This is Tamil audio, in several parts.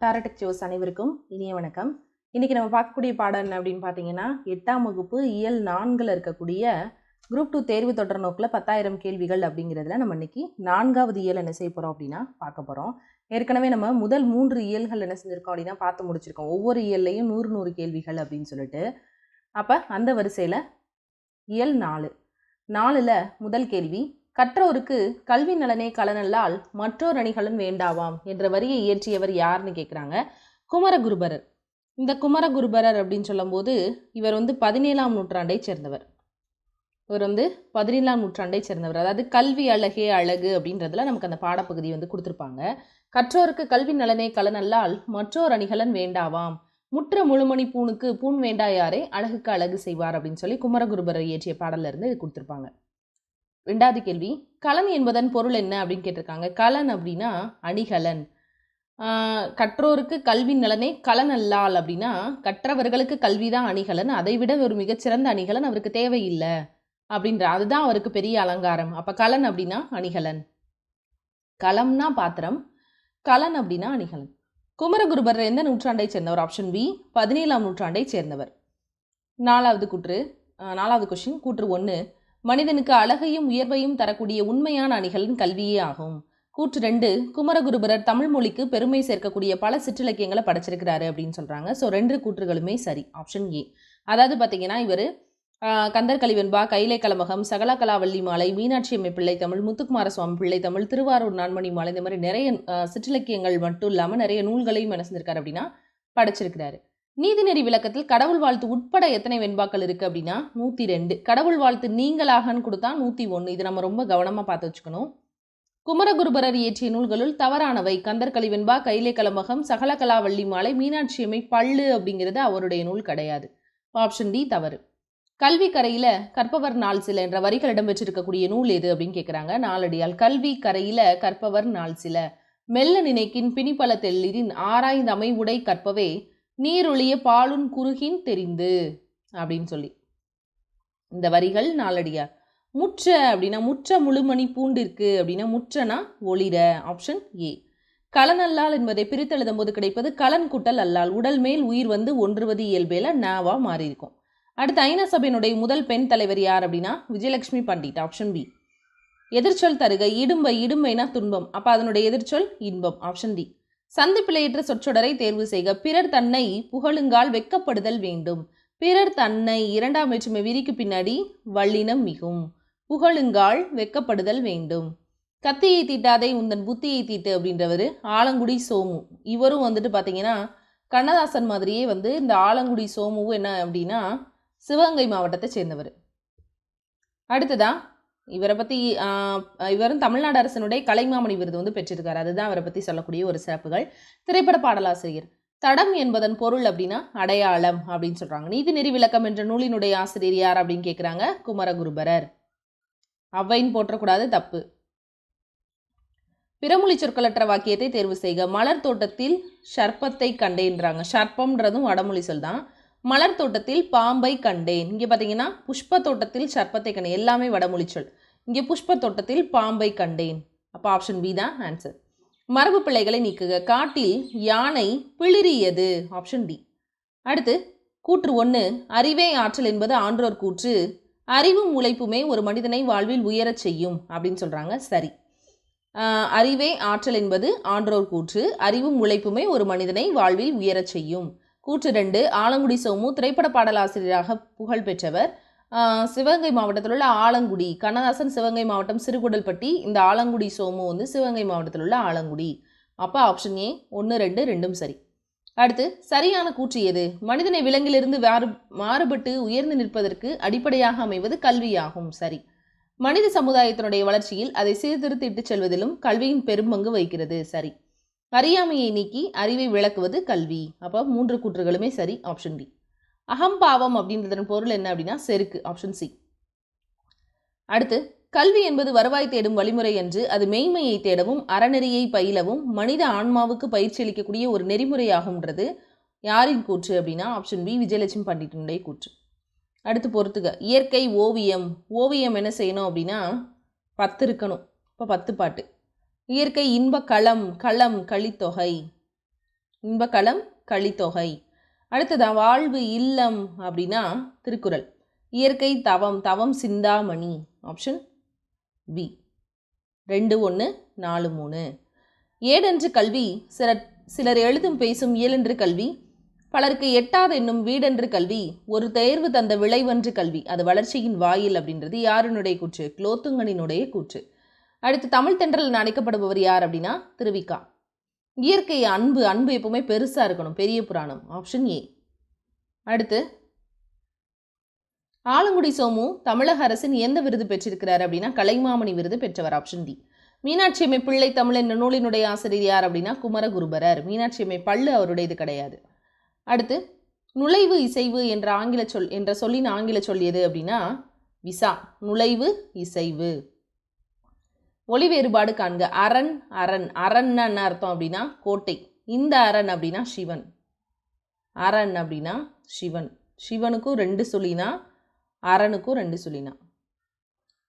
டாரடெக் ஜோஸ் அனைவருக்கும் இனிய வணக்கம். இன்றைக்கி நம்ம பார்க்கக்கூடிய பாடம் என்ன அப்படின்னு பார்த்தீங்கன்னா, 8ஆம் வகுப்பு இயல் 4ல் இருக்கக்கூடிய குரூப் 2 தேர்வு தொடர் நோக்கில் 10,000 கேள்விகள் அப்படிங்கிறதுல நம்ம இன்றைக்கி 4வது இயல் என்ன செய்ய போகிறோம் அப்படின்னா பார்க்க போகிறோம். ஏற்கனவே நம்ம முதல் 3 இயல்கள் என்ன செஞ்சுருக்கோம் அப்படின்னா பார்த்து முடிச்சிருக்கோம். ஒவ்வொரு இயல்லையும் 100 கேள்விகள் அப்படின்னு சொல்லிட்டு. அப்போ அந்த வரிசையில் இயல் 4ல் முதல் கேள்வி, கற்றோருக்கு கல்வி நலனே கலனல்லால் மற்றோர் அணிகளும் வேண்டாவாம் என்ற வரியை இயற்றியவர் யாருன்னு கேட்குறாங்க. குமரகுருபரர். இந்த குமரகுருபரர் அப்படின்னு சொல்லும்போது இவர் 17ஆம் நூற்றாண்டை சேர்ந்தவர். அதாவது கல்வி அழகே அழகு அப்படின்றதுல நமக்கு அந்த பாடப்பகுதி கொடுத்துருப்பாங்க. கற்றோருக்கு கல்வி நலனே கலனல்லால் மற்றோர் அணிகலன் வேண்டாவாம், முற்ற முழுமணி பூணுக்கு பூண் வேண்டாயாரே அழகுக்கு அழகு செய்வார் அப்படின்னு சொல்லி குமரகுருபரர் இயற்றிய பாடல்ல இருந்து இது கொடுத்துருப்பாங்க. 2வது கேள்வி, கலன் என்பதன் பொருள் என்ன அப்படின்னு கேட்டிருக்காங்க. கலன் அப்படின்னா அணிகலன். கற்றோருக்கு கல்வி நலனே கலன் அல்லால் அப்படின்னா கற்றவர்களுக்கு கல்விதான் அணிகலன், அதை விட ஒரு மிகச்சிறந்த அணிகலன் அவருக்கு தேவையில்லை அப்படின்ற, அதுதான் அவருக்கு பெரிய அலங்காரம். அப்போ கலன் அப்படின்னா அணிகலன். களம்னா பாத்திரம், கலன் அப்படின்னா அணிகலன். குமரகுருபரர் எந்த நூற்றாண்டை சேர்ந்தவர்? ஆப்ஷன் பி, 17ஆம் நூற்றாண்டை சேர்ந்தவர். 4வது கொஸ்டின், கூற்று 1, மனிதனுக்கு அழகையும் உயர்வையும் தரக்கூடிய உண்மையான அணிகலன் கல்வியே ஆகும். கூற்று 2, குமரகுருபரர் தமிழ் மொழிக்கு பெருமை சேர்க்கக்கூடிய பல சிற்றிலக்கியங்களை படைச்சிருக்கிறாரு அப்படின்னு சொல்கிறாங்க. ஸோ 2 கூற்றுகளுமே சரி, ஆப்ஷன் ஏ. அதாவது பார்த்தீங்கன்னா இவர் கந்தர் கலிவெண்பா, கைலை கலமகம், சகலா கலாவல்லி மாலை, மீனாட்சி அம்மை பிள்ளை தமிழ், முத்துக்குமார சுவாமி பிள்ளை தமிழ், திருவாரூர் நான்மணி மாலை, இந்த மாதிரி நிறைய சிற்றிலக்கியங்கள் மட்டும் இல்லாமல் நிறைய நூல்களையும் என்ன செஞ்சிருக்காரு அப்படின்னா படைச்சிருக்கிறாரு. நீதிநெறி விளக்கத்தில் கடவுள் வாழ்த்து உட்பட எத்தனை வெண்பாக்கள் இருக்குது அப்படின்னா 102. கடவுள் வாழ்த்து நீங்களாகன்னு கொடுத்தா 101. இது நம்ம ரொம்ப கவனமாக பார்த்து வச்சுக்கணும். குமரகுருபரர் இயற்றிய நூல்களுள் தவறானவை கந்தர் கலிவெண்பா, கைலை கலமகம், சகல கலாவல்லி மாலை, மீனாட்சி அம்மை பள்ளு அப்படிங்கிறது அவருடைய நூல் கிடையாது. ஆப்ஷன் டி தவறு. கல்வி கரையில் கற்பவர் நாள் சில என்ற வரிகள் இடம்பெற்றிருக்கக்கூடிய நூல் எது அப்படின்னு கேட்குறாங்க. நாலடியால். கல்வி கரையில் கற்பவர் நாள் சில, மெல்ல நினைக்கின் பிணிப்பல தெள்ளிரின் ஆராய்ந்த அமைவுடை கற்பவே நீரொழிய பாலுன் குறுகின் தெரிந்து அப்படின்னு சொல்லி இந்த வரிகள் நாலடியார். முற்ற அப்படின்னா முற்ற முழுமணி பூண்டிற்கு அப்படின்னா முற்றனா ஒளிர, ஆப்ஷன் ஏ. கலன் அல்லால் என்பதை பிரித்தெழுதும் போது கிடைப்பது கலன் குட்டல் அல்லால், உடல் மேல் உயிர் ஒன்றுவது இயல்பேல நாவா மாறி இருக்கும். அடுத்து ஐநா சபையினுடைய முதல் பெண் தலைவர் யார் அப்படின்னா விஜயலட்சுமி பண்டிட், ஆப்ஷன் பி. எதிர்ச்சொல் தருக, இடும்பைனா துன்பம், அப்போ அதனுடைய எதிர்ச்சொல் இன்பம், ஆப்ஷன் டி. சந்திப்பிழையற்ற சொற்றொடரை தேர்வு செய்க. பிறர் தன்னை புகழுங்கால் வெட்கப்படுதல் வேண்டும். பிறர் தன்னை 2ஆம் வேற்றுமை விரிக்கு பின்னாடி வல்லினம் மிகும். புகழுங்கால் வெட்கப்படுதல் வேண்டும். கத்தியை தீட்டாதே உந்தன் புத்தியை தீட்டு அப்படின்றவர் ஆலங்குடி சோமு. இவரும் பார்த்தீங்கன்னா கண்ணதாசன் மாதிரியே இந்த ஆலங்குடி சோமுவும் என்ன அப்படின்னா சிவகங்கை மாவட்டத்தை சேர்ந்தவர். அடுத்ததான் இவரை பற்றி இவரும் தமிழ்நாடு அரசனுடைய கலைமாமணி விருது பெற்றிருக்காரு. அதுதான் அவரை பற்றி சொல்லக்கூடிய ஒரு சிறப்புகள். திரைப்பட பாடலாசிரியர். தடம் என்பதன் பொருள் அப்படின்னா அடையாளம் அப்படின்னு சொல்கிறாங்க. நீதிநெறி விளக்கம் என்ற நூலினுடைய ஆசிரியர் யார் அப்படின்னு கேட்குறாங்க. குமரகுருபரர். அவ்வைன்னு போற்றக்கூடாது, தப்பு. பிறமொழி சொற்களற்ற வாக்கியத்தை தேர்வு செய்க. மலர் தோட்டத்தில் சர்ப்பத்தை கண்டேன்றாங்க. சர்ப்பம்ன்றதும் வடமொழி சொல் தான். மலர் தோட்டத்தில் பாம்பை கண்டேன். இங்கே பார்த்தீங்கன்னா புஷ்ப தோட்டத்தில் சர்ப்பத்தை கண்டேன், எல்லாமே வடமொழி சொல். இங்கே புஷ்ப தோட்டத்தில் பாம்பை கண்டேன். அப்போ ஆப்ஷன் பி தான் ஆன்சர். மரபு பிள்ளைகளை நீக்குக. காட்டில் யானை பிளிரியது, ஆப்ஷன் டி. அடுத்து கூற்று 1, அறிவே ஆற்றல் என்பது ஆன்றோர் கூற்று, அறிவும் உழைப்புமே ஒரு மனிதனை வாழ்வில் உயரச் செய்யும் அப்படின்னு சொல்கிறாங்க. சரி. அறிவே ஆற்றல் என்பது ஆன்றோர் கூற்று, அறிவும் உழைப்புமே ஒரு மனிதனை வாழ்வில் உயரச் செய்யும். கூற்று 2, ஆலங்குடி சோமு திரைப்பட பாடலாசிரியராக புகழ் பெற்றவர். சிவகங்கை மாவட்டத்தில் உள்ள ஆலங்குடி. கண்ணதாசன் சிவகங்கை மாவட்டம் சிறுகுடல்பட்டி, இந்த ஆலங்குடி சோமு சிவகங்கை மாவட்டத்தில் உள்ள ஆலங்குடி. அப்போ ஆப்ஷன் ஏ 1, 2 ரெண்டும் சரி. அடுத்து சரியான கூற்று எது? மனிதனை விலங்கிலிருந்து மாறுபட்டு உயர்ந்து நிற்பதற்கு அடிப்படையாக அமைவது கல்வியாகும். சரி. மனித சமுதாயத்தினுடைய வளர்ச்சியில் அதை சீர்திருத்திட்டு செல்வதிலும் கல்வியின் பெரும்பங்கு வகிக்கிறது. சரி. அறியாமையை நீக்கி அறிவை விளக்குவது கல்வி. அப்போ 3 கூற்றுகளுமே சரி, ஆப்ஷன் டி. அகம்பாவம் அப்படின்றதன் பொருள் என்ன அப்படின்னா செருக்கு, ஆப்ஷன் சி. அடுத்து கல்வி என்பது வருவாய் தேடும் வழிமுறை என்று அது மெய்மையை தேடவும் அறநெறியை பயிலவும் மனித ஆன்மாவுக்கு பயிற்சி அளிக்கக்கூடிய ஒரு நெறிமுறையாகும்ன்றது யாரின் கூற்று அப்படின்னா ஆப்ஷன் பி விஜயலட்சுமி பண்டிட்டினுடைய கூற்று. அடுத்து பொறுத்துக. இயற்கை ஓவியம். ஓவியம் என்ன செய்யணும் அப்படின்னா 10 இருக்கணும். இப்போ 10 பாட்டு. இயற்கை இன்ப களம், களம் கலித்தொகை. இன்பக்களம் கலித்தொகை. அடுத்ததான் வாழ்வு இல்லம் அப்படின்னா திருக்குறள். இயற்கை தவம், தவம் சிந்தாமணி. Option B. 2 1 4 3. ஏடென்று கல்வி சிலர் எழுதும் பேசும் இயலென்று கல்வி, பலருக்கு எட்டாத என்னும் வீடென்று கல்வி, ஒரு தேர்வு தந்த விளைவன்று கல்வி, அது வளர்ச்சியின் வாயில் அப்படின்றது யாருனுடைய கூற்று? குலோத்துங்கனினுடைய கூற்று. அடுத்து தமிழ் தென்றல் அழைக்கப்படுபவர் யார் அப்படின்னா திருவிக்கா. இயற்கை அன்பு, அன்பு எப்பவுமே பெருசாக இருக்கணும், பெரிய புராணம். Option A. அடுத்து ஆலங்குடி சோமு தமிழக அரசின் எந்த விருது பெற்றிருக்கிறார் அப்படின்னா கலைமாமணி விருது பெற்றவர். Option D. மீனாட்சி அம்மை பிள்ளை தமிழ் என்ற நூலினுடைய ஆசிரியர் யார் அப்படின்னா குமரகுருபரர். மீனாட்சி அம்மை பள்ளு அவருடையது கிடையாது. அடுத்து நுழைவு இசைவு என்ற சொல்லின் ஆங்கில சொல் எது அப்படின்னா விசா. நுழைவு இசைவு. ஒளி வேறுபாடு காண்க. அரண் அரண். அரண்னா என்ன அர்த்தம் அப்படின்னா கோட்டை. இந்த அரண் அப்படின்னா சிவன். அரண் அப்படின்னா சிவன். சிவனுக்கும் 2 சொல்லினா, அரணுக்கும் 2 சொல்லினா.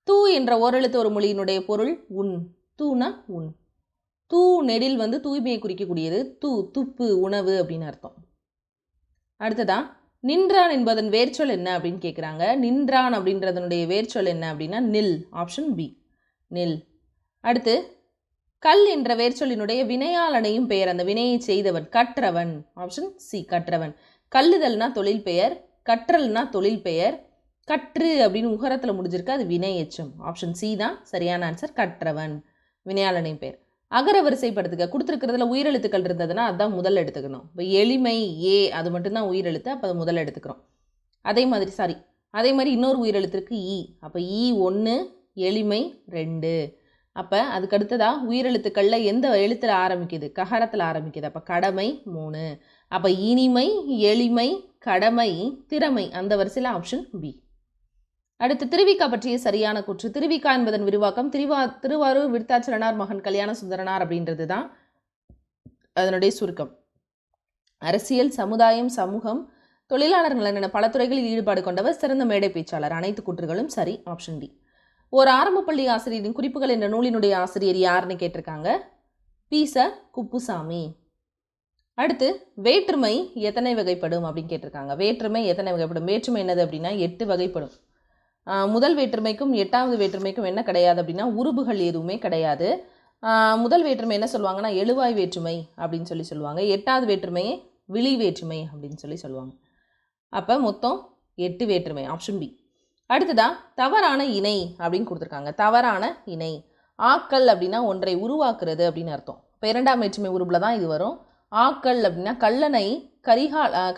தூ என்ற ஓரெழுத்து ஒரு மொழியினுடைய பொருள் உன். தூனா உன். தூ நெடில் தூய்மையை குறிக்கக்கூடியது. துப்பு உணவு அப்படின்னு அர்த்தம். அடுத்ததா நின்றான் என்பதன் வேர்ச்சொல் என்ன அப்படின்னு கேட்குறாங்க. நின்றான் அப்படின்றதனுடைய வேர்ச்சொல் என்ன அப்படின்னா நில். Option B. நில். அடுத்து கல் என்ற வேர்ச்சொல்லினுடைய வினையாளனையும் பெயர், அந்த வினையை செய்தவன் கற்றவன். Option C. கற்றவன். கல்லுதல்னா தொழில் பெயர், கற்றல்னா தொழில் பெயர். கற்று அப்படின்னு உகரத்தில் முடிஞ்சிருக்கு, அது வினை எச்சம். ஆப்ஷன் சி தான் சரியான ஆன்சர். கற்றவன் வினையாளனையும் பெயர். அகர வரிசைப்படுத்துக. கொடுத்துருக்கிறதுல உயிரெழுத்துக்கள் இருந்ததுன்னா அதுதான் முதல் எடுத்துக்கணும். இப்போ எளிமை ஏ அது மட்டும்தான் உயிரெழுத்து, அப்போ அது முதல் எடுத்துக்கிறோம். அதே மாதிரி இன்னொரு உயிரெழுத்திற்கு ஈ. அப்போ ஈ 1, எளிமை 2. அப்போ அதுக்கு அடுத்ததாக உயிரெழுத்துக்களில் எந்த எழுத்தில் ஆரம்பிக்குது? ககரத்தில் ஆரம்பிக்குது. அப்போ கடமை 3. அப்போ இனிமை, எளிமை, கடமை, திறமை, அந்த வரிசையில் ஆப்ஷன் பி. அடுத்து திருவிக்கா பற்றிய சரியான கூற்று. திருவிக்கா என்பதன் விரிவாக்கம் திருவாரூர் விருத்தாச்சலனார் மகன் கல்யாண சுந்தரனார் அப்படின்றது தான் அதனுடைய சுருக்கம். அரசியல், சமுதாயம், சமூகம், தொழிலாளர் நலன் என பல துறைகளில் ஈடுபாடு கொண்டவர், சிறந்த மேடை பேச்சாளர். அனைத்து கூற்றுகளும் சரி. Option D. ஒரு ஆரம்ப பள்ளி ஆசிரியரின் குறிப்புகள் என்ற நூலினுடைய ஆசிரியர் யாருன்னு கேட்டிருக்காங்க. பீச குப்புசாமி. அடுத்து வேற்றுமை எத்தனை வகைப்படும் அப்படின்னு கேட்டிருக்காங்க. வேற்றுமை எத்தனை வகைப்படும்? வேற்றுமை என்னது அப்படின்னா 8 வகைப்படும். முதல் வேற்றுமைக்கும் 8வது வேற்றுமைக்கும் என்ன கிடையாது அப்படின்னா உருபுகள் எதுவுமே கிடையாது. முதல் வேற்றுமை என்ன சொல்லுவாங்கன்னா எழுவாய் வேற்றுமை அப்படின்னு சொல்லுவாங்க. 8வது வேற்றுமையை விழி வேற்றுமை அப்படின்னு சொல்லுவாங்க. அப்போ மொத்தம் 8 வேற்றுமை. Option B. அடுத்ததா தவறான இணை அப்படின்னு கொடுத்துருக்காங்க. தவறான இணை. ஆக்கல் அப்படின்னா ஒன்றை உருவாக்குறது அப்படின்னு அர்த்தம். இப்போ 2ஆம் வேற்றுமை உருபில் தான் இது வரும். ஆக்கல் அப்படின்னா கல்லணை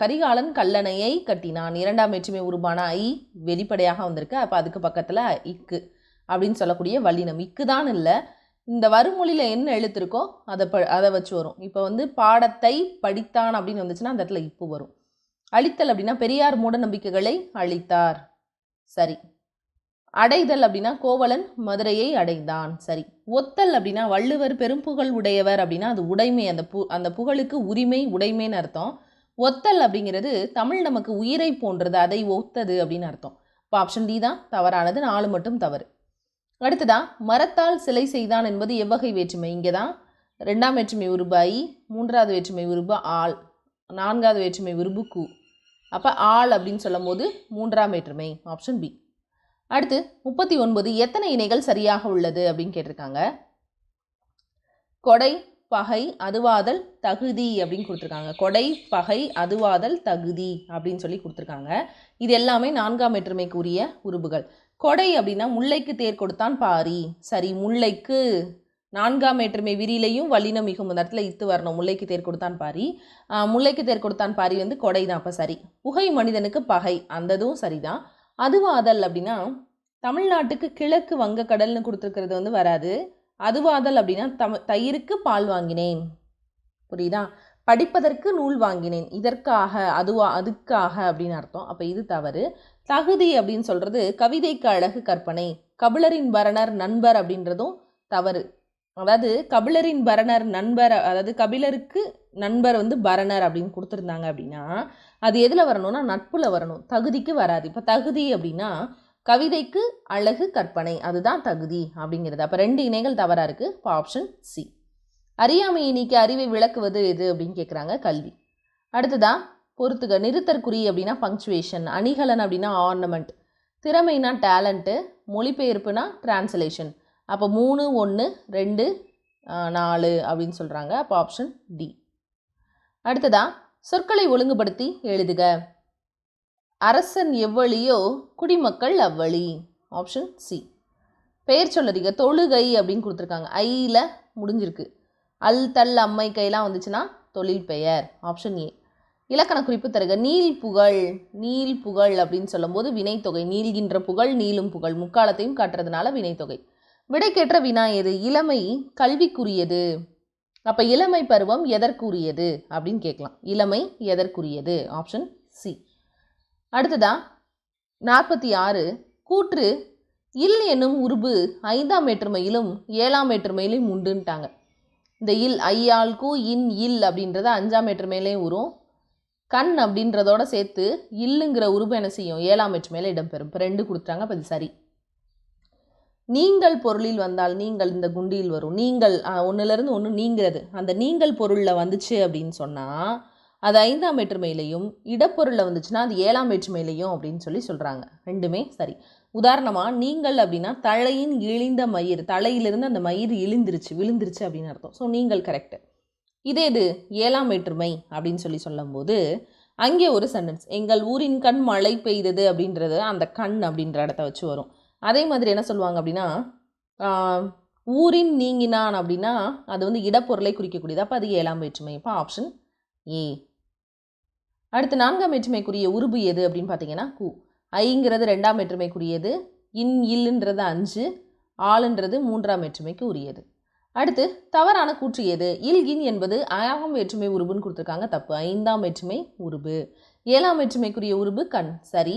கரிகாலன் கல்லணையை கட்டினான். 2ஆம் வேற்றுமை உருபான ஐ வெளிப்படையாக வந்திருக்கு. அப்போ அதுக்கு பக்கத்தில் இக்கு அப்படின்னு சொல்லக்கூடிய வல்லினம். இக்கு தான் இல்லை, இந்த வருமொழியில் என்ன எழுத்திருக்கோ அதை வச்சு வரும். இப்போ பாடத்தை படித்தான் அப்படின்னு வந்துச்சுன்னா அந்த இடத்துல இப்பு வரும். அழித்தல் அப்படின்னா பெரியார் மூட நம்பிக்கைகளை அழித்தார். சரி. அடைதல் அப்படின்னா கோவலன் மதுரையை அடைந்தான். சரி. ஒத்தல் அப்படின்னா வள்ளுவர் பெரும்புகழ் உடையவர் அப்படின்னா அது உடைமை, அந்த புகழுக்கு உரிமை, உடைமைன்னு அர்த்தம். ஒத்தல் அப்படிங்கிறது தமிழ் நமக்கு உயிரை போன்றது, அதை ஒத்தது அப்படின்னு அர்த்தம். இப்போ ஆப்ஷன் டி தான் தவறானது. 4 மட்டும் தவறு. அடுத்ததான் மரத்தால் சிலை செய்தான் என்பது எவ்வகை வேற்றுமை? இங்கே தான் 2ஆம் வேற்றுமை உருபு ஐ, 3வது வேற்றுமை உருபு ஆள், 4வது வேற்றுமை உருபு கு. அப்போ ஆள் அப்படின்னு சொல்லும் போது 3ஆம் வேற்றுமை. Option B. அடுத்து 39 எத்தனை இணைகள் சரியாக உள்ளது அப்படின்னு கேட்டிருக்காங்க. கொடை, பகை, அதுவாதல், தகுதி அப்படின்னு கொடுத்துருக்காங்க. கொடை, பகை, அதுவாதல், தகுதி அப்படின்னு சொல்லி கொடுத்துருக்காங்க. இது எல்லாமே 4ஆம் வேற்றுமைக்கு உரிய உருபுகள். கொடை அப்படின்னா முல்லைக்கு தேர் கொடுத்தான் பாரி. சரி. முல்லைக்கு 4ஆம் வேற்றுமை விரிலையும் வல்லினம் மிகும், இந்த இடத்துல இத்து வரணும். முல்லைக்கு தேர் கொடுத்தான் பாரி. முல்லைக்கு தேர் கொடுத்தான் பாரி கொடை தான். அப்போ சரி. புகை மனிதனுக்கு பகை, அந்ததும் சரிதான். அதுவாதல் அப்படின்னா தமிழ்நாட்டுக்கு கிழக்கு வங்கக்கடல்னு கொடுத்துருக்கிறது வராது. அதுவாதல் அப்படின்னா தயிருக்கு பால் வாங்கினேன். புரியுதா? படிப்பதற்கு நூல் வாங்கினேன், இதற்காக அதுக்காக அப்படின்னு அர்த்தம். அப்போ இது தவறு. தகுதி அப்படின்னு சொல்கிறது கவிதைக்கு அழகு கற்பனை. கபிலரின் பரணர் நண்பர் அப்படின்றதும் தவறு. அதாவது கபிலரின் பரணர் நண்பர், அதாவது கபிலருக்கு நண்பர் பரணர் அப்படின்னு கொடுத்துருந்தாங்க அப்படின்னா அது எதில் வரணும்னா நட்புல வரணும், தகுதிக்கு வராது. இப்போ தகுதி அப்படின்னா கவிதைக்கு அழகு கற்பனை, அதுதான் தகுதி அப்படிங்கிறது. அப்போ 2 இணைகள் தவறாக இருக்குது. இப்போ ஆப்ஷன் சி. அறியாமையை நீக்கி அறிவை விளக்குவது எது அப்படின்னு கேட்குறாங்க, கல்வி. அடுத்ததா பொறுத்துக. நிறுத்தற்குறி அப்படின்னா பங்க்சுவேஷன், அணிகலன் அப்படின்னா ஆர்னமெண்ட், திறமைனா டேலண்ட்டு, மொழிபெயர்ப்புனா டிரான்ஸ்லேஷன். அப்போ 3, 1, 2, 4 அப்படின்னு சொல்கிறாங்க. அப்போ ஆப்ஷன் டி. அடுத்ததா சொற்களை ஒழுங்குபடுத்தி எழுதுக. அரசன் எவ்வழியோ குடிமக்கள் அவ்வழி. Option C. பெயர் சொல்லறிக. தொழுகை அப்படின்னு கொடுத்துருக்காங்க, ஐயில் முடிஞ்சிருக்கு. அல் தல் அம்மை கையெல்லாம் வந்துச்சுன்னா தொழில் பெயர். Option A. இலக்கண குறிப்பு தருக. நீல் புகழ். நீல் புகழ் அப்படின்னு சொல்லும்போது வினைத்தொகை. நீள்கின்ற புகழ், நீளும் புகழ் முக்காலத்தையும் காட்டுறதுனால வினைத்தொகை. விடைக்கேற்ற வினா எது? இளமை கல்விக்குரியது. அப்போ இளமை பருவம் எதற்குரியது அப்படின்னு கேட்கலாம். இளமை எதற்குரியது? Option C. அடுத்ததா 46. கூற்று இல் என்னும் உருபு 5ஆம் வேற்றுமையிலும் 7ஆம் வேற்றுமையிலும் உண்டுன்ட்டாங்க. இந்த இல் ஐயால் கூ இன் இல் அப்படின்றத 5ஆம் வேற்றுமையிலையும் வரும். கண் அப்படின்றதோட சேர்த்து இல்லுங்கிற உருபு என்ன செய்யும்? 7ஆம் வேற்றுமையில இடம்பெறும். இப்போ 2 கொடுத்துட்டாங்க. அப்போ இது சரி. நீங்கள் பொருளில் வந்தால், நீங்கள் இந்த குண்டியில் வரும். நீங்கள் 1லேருந்து 1 நீங்கிறது. அந்த நீங்கள் பொருளில் வந்துச்சு அப்படின்னு சொன்னால் அது 5ஆம் வேற்றுமையிலையும், இடப்பொருளில் வந்துச்சுன்னா அது 7ஆம் வேற்றுமையிலையும் அப்படின்னு சொல்கிறாங்க. ரெண்டுமே சரி. உதாரணமாக நீங்கள் அப்படின்னா தலையின் இழிந்த மயிர், தலையிலிருந்து அந்த மயிர் இழிந்துருச்சு, விழுந்துருச்சு அப்படின்னு அர்த்தம். ஸோ நீங்கள் கரெக்டு. இதே இது 7ஆம் வேற்றுமை அப்படின்னு சொல்லும்போது அங்கே ஒரு சென்டென்ஸ், எங்கள் ஊரின் கண் மழை பெய்தது அப்படின்றது அந்த கண் அப்படின்ற இடத்த வச்சு வரும். அதே மாதிரி என்ன சொல்லுவாங்க அப்படின்னா ஊரின் நீங்கினான் அப்படின்னா அது வந்து இடப்பொருளை குறிக்கக்கூடியது. அப்போ அது 7ஆம் வேற்றுமை. இப்போ ஆப்ஷன் ஏ. அடுத்து 4ஆம் வேற்றுமைக்குரிய உருபு எது அப்படின்னு பார்த்தீங்கன்னா கு. ஐங்கிறது 2ஆம் வேற்றுமைக்குரியது, இன் இல்லுன்றது 5, ஆளுன்றது 3ஆம் வேற்றுமைக்கு உரியது. அடுத்து தவறான கூற்று எது? இல் இன் என்பது 6ஆம் வேற்றுமை உருபுன்னு கொடுத்துருக்காங்க, தப்பு. 5ஆம் வேற்றுமை உருபு. 7ஆம் வேற்றுமைக்குரிய உருபு கண், சரி.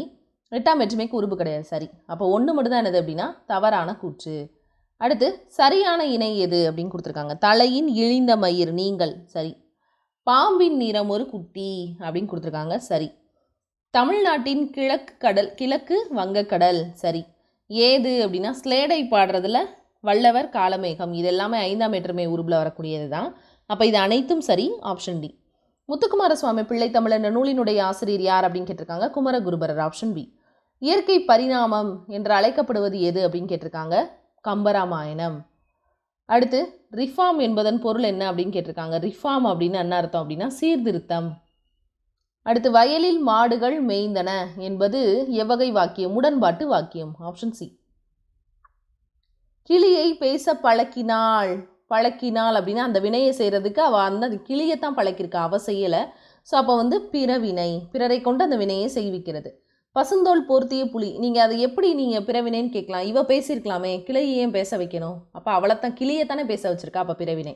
8ஆம் வேற்றுமைக்கு உருபு கிடையாது, சரி. அப்போ 1 மட்டும் தான் என்னது அப்படின்னா தவறான கூற்று. அடுத்து சரியான இணை எது அப்படின்னு கொடுத்துருக்காங்க. தலையின் இழிந்த மயிர், நீங்கள், சரி. பாம்பின் நிறம் ஒரு குட்டி அப்படின்னு கொடுத்துருக்காங்க, சரி. தமிழ்நாட்டின் கிழக்கு வங்கக்கடல், சரி. ஏது அப்படின்னா ஸ்லேடை பாடுறதுல வல்லவர் காலமேகம், இது எல்லாமே 5ஆம் வேற்றுமை உருபில் வரக்கூடியது தான். அப்போ இது அனைத்தும் சரி. Option D. முத்துக்குமார சுவாமி பிள்ளை தமிழ் என்ற நூலினுடைய ஆசிரியர் யார் அப்படின்னு கேட்டிருக்காங்க, குமரகுருபரர். Option B. இயற்கை பரிணாமம் என்று அழைக்கப்படுவது எது அப்படின்னு கேட்டிருக்காங்க, கம்பராமாயணம். அடுத்து ரிஃபார்ம் என்பதன் பொருள் என்ன அப்படின்னு கேட்டிருக்காங்க. ரிஃபார்ம் அப்படின்னு என்ன அர்த்தம் அப்படின்னா சீர்திருத்தம். அடுத்து வயலில் மாடுகள் மேய்ந்தன என்பது எவ்வகை வாக்கியம்? உடன்பாட்டு வாக்கியம். Option C. கிளியை பேச பழக்கினாள் அப்படின்னா அந்த வினையை செய்கிறதுக்கு அவள் அந்த கிளியைத்தான் பழக்கியிருக்கா, அவள் செய்யலை. ஸோ அப்போ வந்து பிறவினை, பிறரை கொண்டு அந்த வினையை செய்விக்கிறது. பசுந்தோல் போர்த்திய புலி, நீங்கள் அதை எப்படி நீங்கள் பிறவினைன்னு கேட்கலாம். இவ பேசியிருக்கலாமே, கிளையை ஏன் பேச வைக்கணும்? அப்போ அவளைத்தான், கிளியைத்தானே பேச வச்சுருக்கா, அப்போ பிறவினை.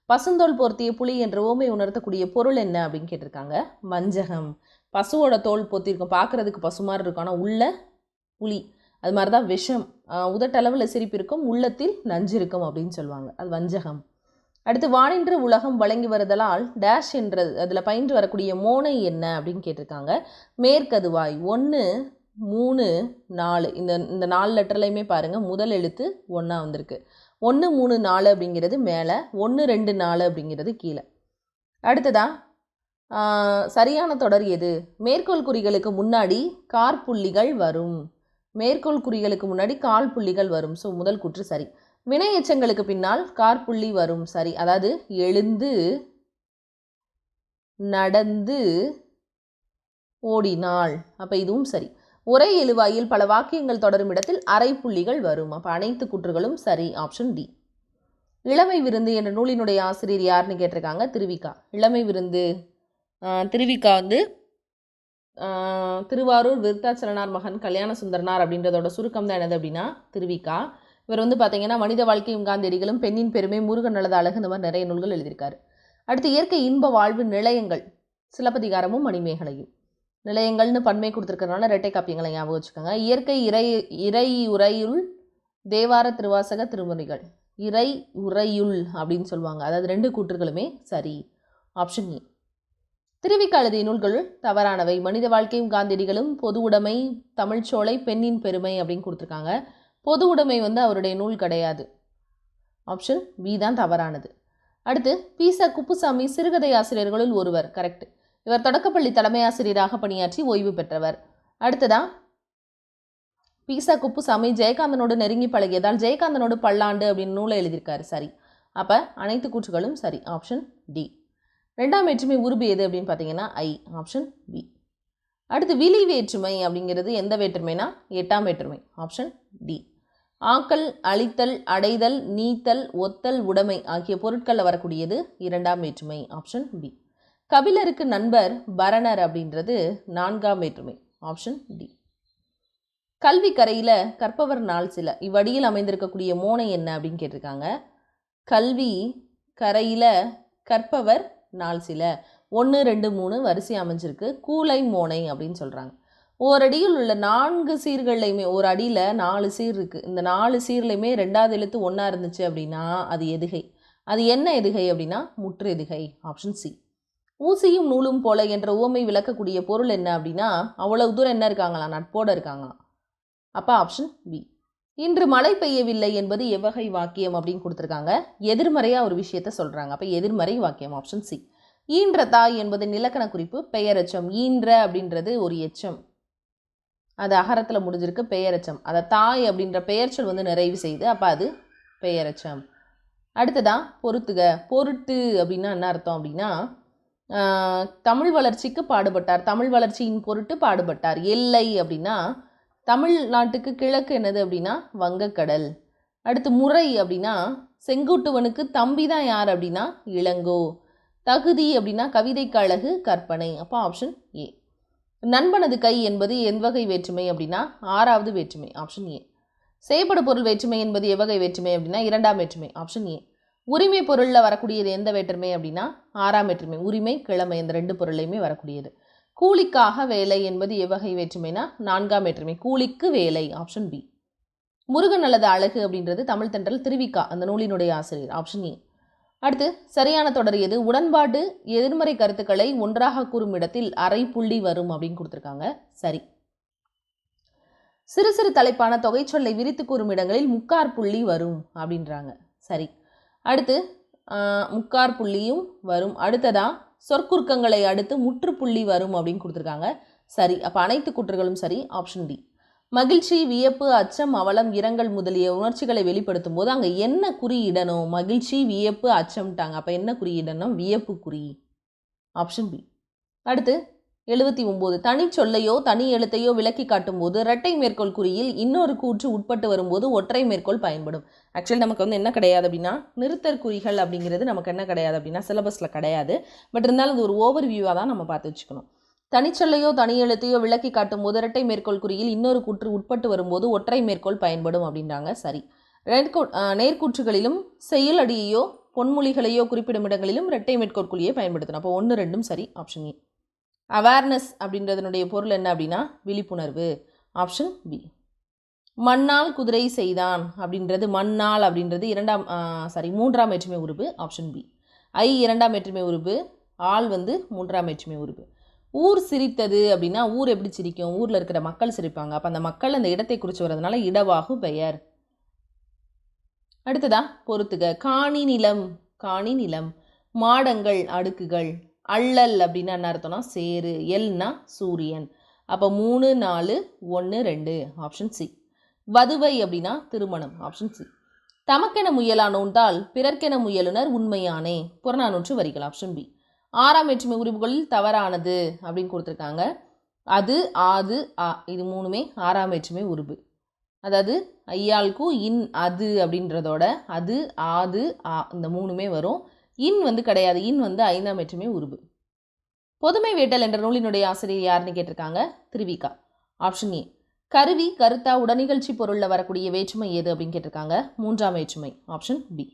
பசுந்தோல் போர்த்திய புலி என்ற ஓமை உணர்த்தக்கூடிய பொருள் என்ன அப்படின்னு கேட்டிருக்காங்க, வஞ்சகம். பசுவோட தோல் போத்திருக்கும், பார்க்குறதுக்கு பசு மாதிரி இருக்கும், ஆனால் உள்ள புலி. அது மாதிரி தான் விஷம், உதட்டளவில் சிரிப்பு இருக்கும், உள்ளத்தில் நஞ்சு இருக்கும் அப்படின்னு சொல்லுவாங்க, அது வஞ்சகம். அடுத்து வானின்று உலகம் வழங்கி வருதலால் டேஷ் என்றது அதில் பயின்று வரக்கூடிய மோனை என்ன அப்படின்னு கேட்டிருக்காங்க. மேற்கதுவாய். 1, 3, 4 இந்த 4 லெட்டர்லையுமே பாருங்கள் முதல் எழுத்து 1 வந்திருக்கு. 1, 3, 4 அப்படிங்கிறது மேலே, 1, 2, 4 அப்படிங்கிறது கீழே. அடுத்ததா சரியான தொடர் எது? மேற்கோள் குறிகளுக்கு முன்னாடி காற்புள்ளிகள் வரும். மேற்கோள் குறிகளுக்கு முன்னாடி கால் புள்ளிகள் வரும். ஸோ முதல் கூற்று சரி. வினை எச்சங்களுக்கு பின்னால் காற்புள்ளி வரும், சரி. அதாவது எழுந்து, நடந்து, ஓடினாள், அப்போ இதுவும் சரி. ஒரே எழுவாயில் பல வாக்கியங்கள் தொடரும் இடத்தில் அரை புள்ளிகள் வரும். அப்போ அனைத்து கூற்றுகளும் சரி. Option D. இளமை விருந்து என்ற நூலினுடைய ஆசிரியர் யாருன்னு கேட்டிருக்காங்க, திருவிக்கா. இளமை விருந்து திருவிக்கா வந்து திருவாரூர் விருத்தாச்சலனார் மகன் கல்யாண சுந்தரனார் அப்படின்றதோட சுருக்கம் தான் என்னது அப்படின்னா திருவிக்கா. இவர் வந்து பார்த்தீங்கன்னா மனித வாழ்க்கையும் காந்தியடிகளும், பெண்ணின் பெருமை, முருகன் நல்லது அழகு, இந்த மாதிரி நிறைய நூல்கள் எழுதியிருக்காரு. அடுத்து இயற்கை இன்ப வாழ்வு நிலையங்கள், சிலப்பதிகாரமும் மணிமேகலையும். நிலையங்கள்னு பன்மை கொடுத்துருக்கறனால இரட்டை காப்பியங்களை ஞாபகம் வச்சுக்கோங்க. இயற்கை இறை உரையுள் தேவார திருவாசக திருமுறைகள், இறை உரையுள் அப்படின்னு சொல்லுவாங்க, அதாவது 2 கூற்றுகளுமே சரி. Option A. திருவிக்கா எழுதிய நூல்கள் தவறானவை. மனித வாழ்க்கையும் காந்தியடிகளும், பொது உடைமை, தமிழ்ச்சோலை, பெண்ணின் பெருமை அப்படின்னு கொடுத்துருக்காங்க. பொது உடைமை வந்து அவருடைய நூல் கிடையாது. ஆப்ஷன் பி தான் தவறானது. அடுத்து பீசா குப்புசாமி சிறுகதை ஆசிரியர்களுள் ஒருவர். கரெக்ட். இவர் தொடக்கப்பள்ளி தலைமை ஆசிரியராக பணியாற்றி ஓய்வு பெற்றவர். அடுத்ததா பீசா குப்புசாமி ஜெயகாந்தனோடு நெருங்கி பழகியதால் ஜெயகாந்தனோடு பல்லாண்டு அப்படின்னு நூலை எழுதியிருக்காரு. சரி. அப்போ அனைத்து கூற்றுகளும் சரி. Option D. 2ஆம் வேற்றுமை உருபு எது அப்படின்னு பார்த்தீங்கன்னா ஐ. Option B. அடுத்து விழி வேற்றுமை அப்படிங்கிறது எந்த வேற்றுமைனா 8ஆம் வேற்றுமை. Option D. ஆக்கல், அழித்தல், அடைதல், நீத்தல், ஒத்தல், உடைமை ஆகிய பொருட்களில் வரக்கூடியது 2ஆம் வேற்றுமை. Option B. கபிலருக்கு நண்பர் பரணர் அப்படின்றது 4ஆம் வேற்றுமை. Option D. கல்வி கரையில் கற்பவர் நாள் சில இவ்வடியில் அமைந்திருக்கக்கூடிய மோனை என்ன அப்படின்னு கேட்டிருக்காங்க. கல்வி கரையில் கற்பவர் நாள் சில 1 2 3 வரிசை அமைஞ்சிருக்கு. கூலை மோனை அப்படின்னு சொல்கிறாங்க. ஓரடியில் உள்ள 4 சீர்கள்லையுமே ஒரு அடியில் 4 சீர் இருக்குது. இந்த 4 சீர்லையுமே 2வது எழுத்து ஒன்றா இருந்துச்சு அப்படின்னா அது எதுகை. அது என்ன எதுகை அப்படின்னா முற்று எதுகை. Option C. ஊசியும் நூலும் போல என்ற உவமை விளக்கக்கூடிய பொருள் என்ன அப்படின்னா அவ்வளவு தூரம் என்ன இருக்காங்களாம், நட்போடு இருக்காங்களாம். அப்போ ஆப்ஷன் பி. இன்று மழை பெய்யவில்லை என்பது எவ்வகை வாக்கியம் அப்படின்னு கொடுத்துருக்காங்க. எதிர்மறையாக ஒரு விஷயத்த சொல்கிறாங்க. அப்போ எதிர்மறை வாக்கியம். Option C. ஈன்ற தாய் என்பது நிலக்கண குறிப்பு பெயரெச்சம். ஈன்ற அப்படின்றது ஒரு எச்சம், அது அகரத்தில் முடிஞ்சிருக்கு. பெயரெச்சம் அதை தாய் அப்படின்ற பெயர்ச்சொல் வந்து நிறைவு செய்யுது. அப்போ அது பெயரெச்சம். அடுத்ததான் பொறுத்துக. பொருட்டு அப்படின்னா என்ன அர்த்தம் அப்படின்னா தமிழ் வளர்ச்சிக்கு பாடுபட்டார், தமிழ் வளர்ச்சியின் பொருட்டு பாடுபட்டார். எல்லை அப்படின்னா தமிழ்நாட்டுக்கு கிழக்கு என்னது அப்படின்னா வங்கக்கடல். அடுத்து முறை அப்படின்னா செங்குட்டுவனுக்கு தம்பி தான் யார் அப்படின்னா இளங்கோ. தகுதி அப்படின்னா கவிதைக்கு அழகு கற்பனை. அப்போ ஆப்ஷன் ஏ. நண்பனது கை என்பது எவ்வகை வேற்றுமை அப்படின்னா 6வது வேற்றுமை. Option A. செய்யப்படு பொருள் வேற்றுமை என்பது எவ்வகை வேற்றுமை அப்படின்னா 2ஆம் வேற்றுமை. Option A. உரிமை பொருளில் வரக்கூடியது எந்த வேற்றுமை அப்படின்னா 6ஆம் வேற்றுமை. உரிமை கிழமை இந்த 2 பொருளையுமே வரக்கூடியது. கூலிக்காக வேலை என்பது எவ்வகை வேற்றுமைனா 4ஆம் வேற்றுமை. கூலிக்கு வேலை. Option B. முருகன் அல்லது அழகு அப்படின்றது தமிழ் தென்றல் திருவிக்கா அந்த நூலினுடைய ஆசிரியர். Option A. அடுத்து சரியான தொடர் எது? உடன்பாடு எதிர்மறை கருத்துக்களை ஒன்றாக கூறும் இடத்தில் அரை புள்ளி வரும் அப்படின்னு கொடுத்துருக்காங்க. சரி. சிறு சிறு தலைப்பான தொகை சொல்லை விரித்து கூறும் இடங்களில் முக்கார் புள்ளி வரும் அப்படின்றாங்க. சரி. அடுத்து முக்கார் புள்ளியும் வரும். அடுத்ததா சொற்குறுக்கங்களை அடுத்து முற்றுப்புள்ளி வரும் அப்படின்னு கொடுத்துருக்காங்க. சரி. அப்போ அனைத்து கூற்றுகளும் சரி. Option D. மகிழ்ச்சி, வியப்பு, அச்சம், அவலம், இரங்கல் முதலிய உணர்ச்சிகளை வெளிப்படுத்தும் போது அங்கே என்ன குறியிடணும்? மகிழ்ச்சி, வியப்பு, அச்சம்ட்டாங்க. அப்போ என்ன குறியிடணும்? வியப்பு குறி. Option B. அடுத்து 79. தனி சொல்லையோ தனி எழுத்தையோ விளக்கி காட்டும் போது இரட்டை மேற்கோள் குறியில் இன்னொரு கூற்று உட்பட்டு வரும்போது ஒற்றை மேற்கோள் பயன்படும். ஆக்சுவலி நமக்கு வந்து என்ன கிடையாது அப்படின்னா நிறுத்தற் குறிகள் அப்படிங்கிறது நமக்கு என்ன கிடையாது அப்படின்னா சிலபஸில் கிடையாது. பட் இருந்தாலும் அது ஒரு ஓவர் வியூவாக தான் நம்ம பார்த்து வச்சுக்கணும். தனிச்சொல்லையோ தனி எழுத்தையோ விளக்கி காட்டும் போது இரட்டை மேற்கோள் குறியில் இன்னொரு கூற்று உட்பட்டு வரும்போது ஒற்றை மேற்கோள் பயன்படும் அப்படின்றாங்க. சரி. நேர்கூற்றுகளிலும் செயல் அடியையோ பொன்மொழிகளையோ குறிப்பிடும் இடங்களிலும் இரட்டை மேற்கோள் குறியை பயன்படுத்தணும். அப்போ 1 2 சரி. Option A. அவேர்னஸ் அப்படின்றதனுடைய பொருள் என்ன அப்படின்னா விழிப்புணர்வு. Option B. மண்ணால் குதிரை செய்தான் அப்படின்றது மண்ணால் அப்படின்றது 3ஆம் வேற்றுமை உருபு. Option B. ஐ 2ஆம் வேற்றுமை உருபு. ஆள் வந்து 3ஆம் வேற்றுமை உருபு. ஊர் சிரித்தது அப்படின்னா ஊர் எப்படி சிரிக்கும்? ஊரில் இருக்கிற மக்கள் சிரிப்பாங்க. அப்போ அந்த மக்கள் அந்த இடத்தை குறித்து வர்றதுனால இடவாகு பெயர். அடுத்ததா பொறுத்துக. காணி நிலம், காணி நிலம். மாடங்கள் அடுக்குகள். அள்ளல் அப்படின்னா என்ன அர்த்தம்னா சேரு. எல்னா சூரியன். அப்போ 3 4 1 2. Option C. வதுவை அப்படின்னா திருமணம். Option C. தமக்கென முயலா நோன்தால் பிறர்க்கென முயலுனர் உண்மையானே. புறநானூற்று வரிகள். Option B. 6ஆம் வேற்றுமை உறுப்புகளில் தவறானது அப்படின்னு கொடுத்துருக்காங்க. அது, ஆது, ஆ இது 3மே 6ஆம் வேற்றுமை உறுப்பு. அதாவது ஐயாளுக்கு இன் அது அப்படின்றதோட அது, ஆது, ஆ இந்த 3மே வரும். இன் வந்து கிடையாது. இன் வந்து 5ஆம் வேற்றுமை உருபு. பொதுமை வேட்டல் என்ற நூலினுடைய ஆசிரியர் யாருன்னு கேட்டிருக்காங்க. திருவிக்கா. Option A. கருவி கருத்தா உடனிகழ்ச்சி பொருளில் வரக்கூடிய வேற்றுமை எது அப்படின்னு கேட்டிருக்காங்க. 3ஆம் வேற்றுமை. Option B.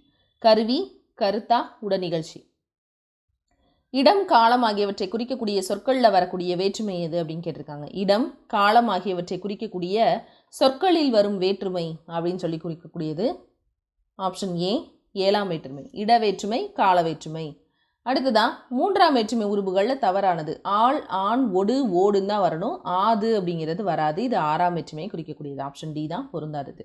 கருவி கருத்தா உடனிகழ்ச்சி. இடம் காலம் ஆகியவற்றை குறிக்கக்கூடிய சொற்களில் வரக்கூடிய வேற்றுமை எது அப்படின்னு கேட்டிருக்காங்க. இடம் காலம் ஆகியவற்றை குறிக்கக்கூடிய சொற்களில் வரும் வேற்றுமை அப்படின்னு சொல்லி குறிக்கக்கூடியது ஆப்ஷன் ஏ 7ஆம் வேற்றுமை. இட வேற்றுமை கால வேற்றுமை. அடுத்ததான் 3ஆம் வேற்றுமை உருபுகளில் தவறானது. ஆள் ஆண் ஒடு ஓடுன்னு தான் வரணும். ஆது அப்படிங்கிறது வராது. இது 6ஆம் வேற்றுமையை குறிக்கக்கூடியது. ஆப்ஷன் டி தான் பொருந்தாதது.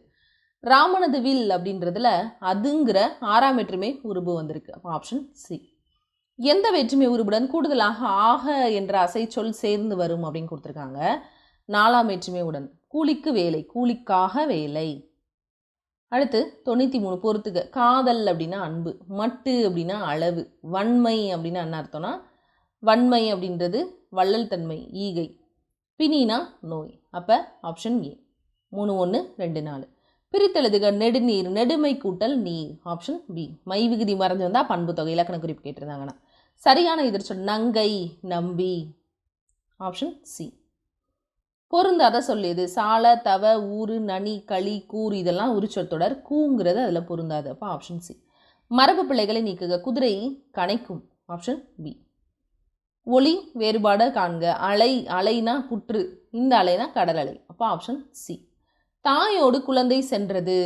ராமனது வில் அப்படின்றதுல அதுங்கிற 6ஆம் வேற்றுமை உருபு வந்திருக்கு. அப்போ ஆப்ஷன் சி. எந்த வேற்றுமை உருபுடன் கூடுதலாக ஆக என்ற அசைச்சொல் சேர்ந்து வரும் அப்படின்னு கொடுத்துருக்காங்க. 4ஆம் வேற்றுமை உடன். கூலிக்கு வேலை, கூலிக்காக வேலை. அடுத்து 93 பொறுத்துக. காதல் அப்படின்னா அன்பு, மட்டு அப்படின்னா அளவு, வன்மை அப்படின்னா என்ன அர்த்தம்னா வன்மை அப்படின்றது வள்ளல் தன்மை, ஈகை, பிணினா நோய். அப்போ ஆப்ஷன் ஏ. 3 1 2 4. பிரித்தெழுதுக. நெடுநீர், நெடுமை கூட்டல் நீர். Option B. மை விகுதி மறைஞ்சு வந்தால் பண்பு தொகை இலக்கண குறிப்பு கேட்டிருந்தாங்கன்னா. சரியான எதிர்ச்சொல் நங்கை, நம்பி. Option C. பொருந்தாத சொல்லியது. சால, தவ, ஊறு, நனி, களி, கூறு இதெல்லாம் உரிச்சொல் கூங்கிறது அதில் பொருந்தாது. அப்போ ஆப்ஷன் சி. மரபு பிள்ளைகளை நீக்குக. குதிரை கணைக்கும். Option B. ஒளி வேறுபாடு காண்க. அலை, அலைனா புற்று, இந்த அலைனா கடல் அலை. அப்போ ஆப்ஷன் சி. தாயோடு குழந்தை சென்றது.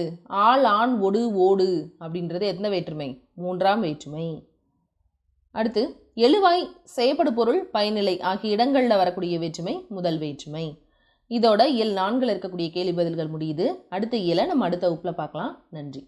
ஆள், ஆண், ஒடு, ஓடு அப்படின்றது எந்த வேற்றுமை? 3ஆம் வேற்றுமை. அடுத்து எழுவாய், செய்யப்படு பொருள், பயனிலை ஆகிய இடங்களில் வரக்கூடிய வேற்றுமை முதல் வேற்றுமை. இதோட இயல் 4 இருக்கக்கூடிய கேள்வி பதில்கள் முடியுது. அடுத்த இயலை நம்ம அடுத்த வகுப்பில் பார்க்கலாம். நன்றி.